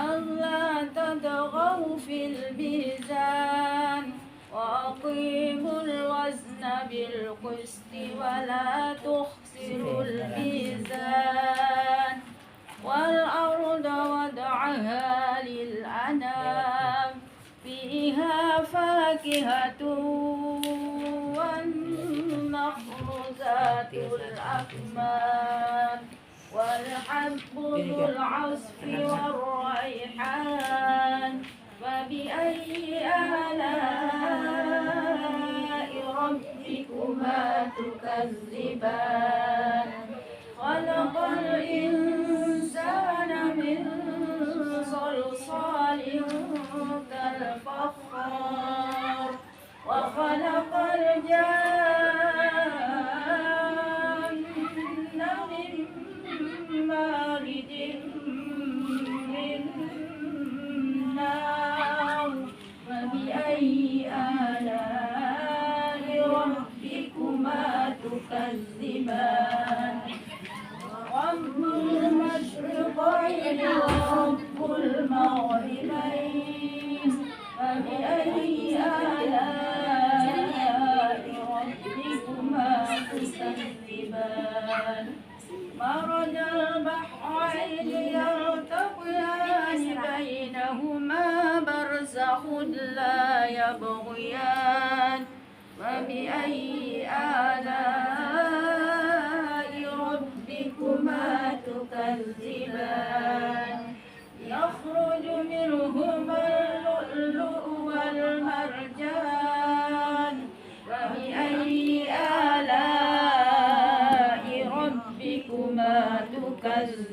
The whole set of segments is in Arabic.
ألا تطغوا في الميزان وأقيموا الوزن بالقسط ولا تخسروا الميزان والأرض وضعها للأنام فيها فاكهة والنخل ذات الأكمام والحب ذو العصف والريحان فبأي آلاء ربكما تكذبان خلق الإنسان من صلصال كالفخار وخلق الجان من مارد من نار فبأي آلاء ربكما تكذبان رب المشرقين ورب المغربين فبأي آلاء ربكما تكذبان مرج البحرين يلتقيان بينهما برزخ لا يبغيان فبأي آلاء ربكما تكذبان يخرج منهما اللؤلؤ والمرجان فبأي آلاء ربكما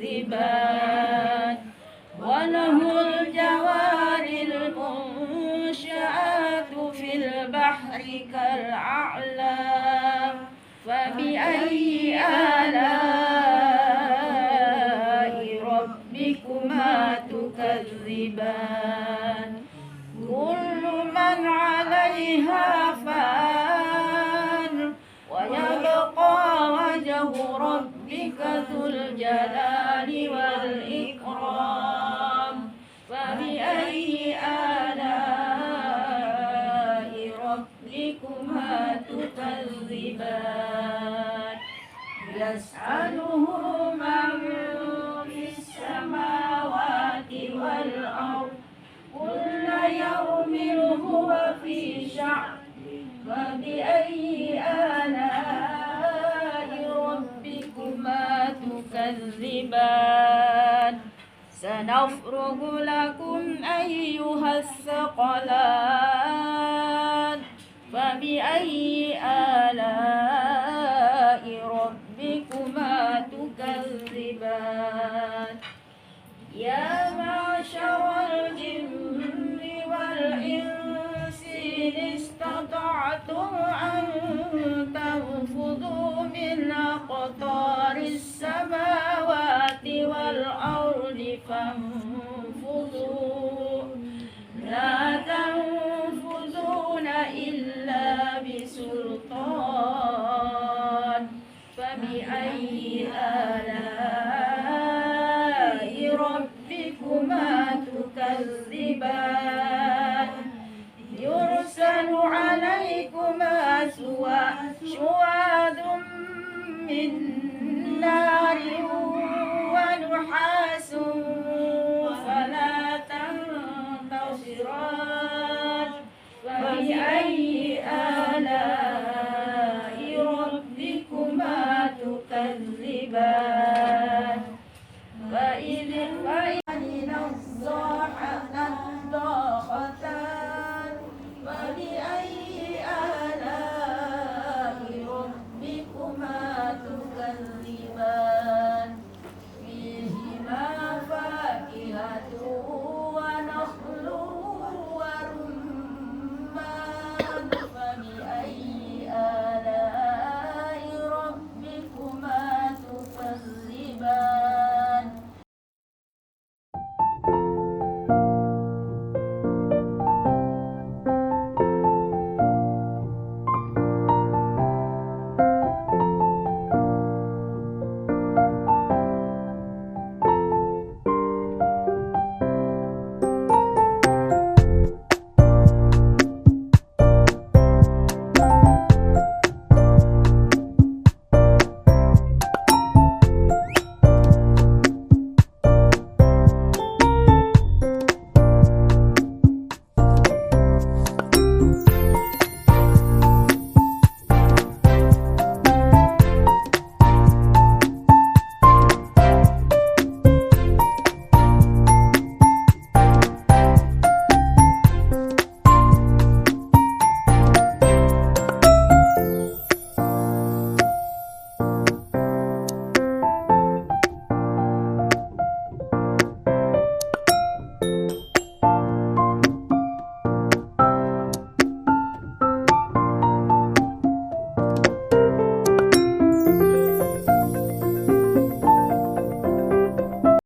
تكذبان وله الجوار المنشآت في البحر كالأعلام فبأي آلاء ربكما تكذبان كل من عليها فان ويبقى وجه ربك ذو الجلال والإكرام فبأي آلاء ربكما تكذبان يسأله من في السماوات والأرض كل يوم هو في شأن فبأي آلاء ربكما تكذبان سنفرغ لكم أيها الثقلان فبأي آلاء ربكما تكذبان يا معشر الجن والإنس إن استطعتم أن تنفذوا من أقطار السماوات والأرض فانفذوا لا تنفذون إلا بسلطان فبأي آلاء ربكما تكذبان يرسل عليكما شواظ من نار ونحاس فلا تنتصران فبأي آلاء ربكما تكذبان فإذا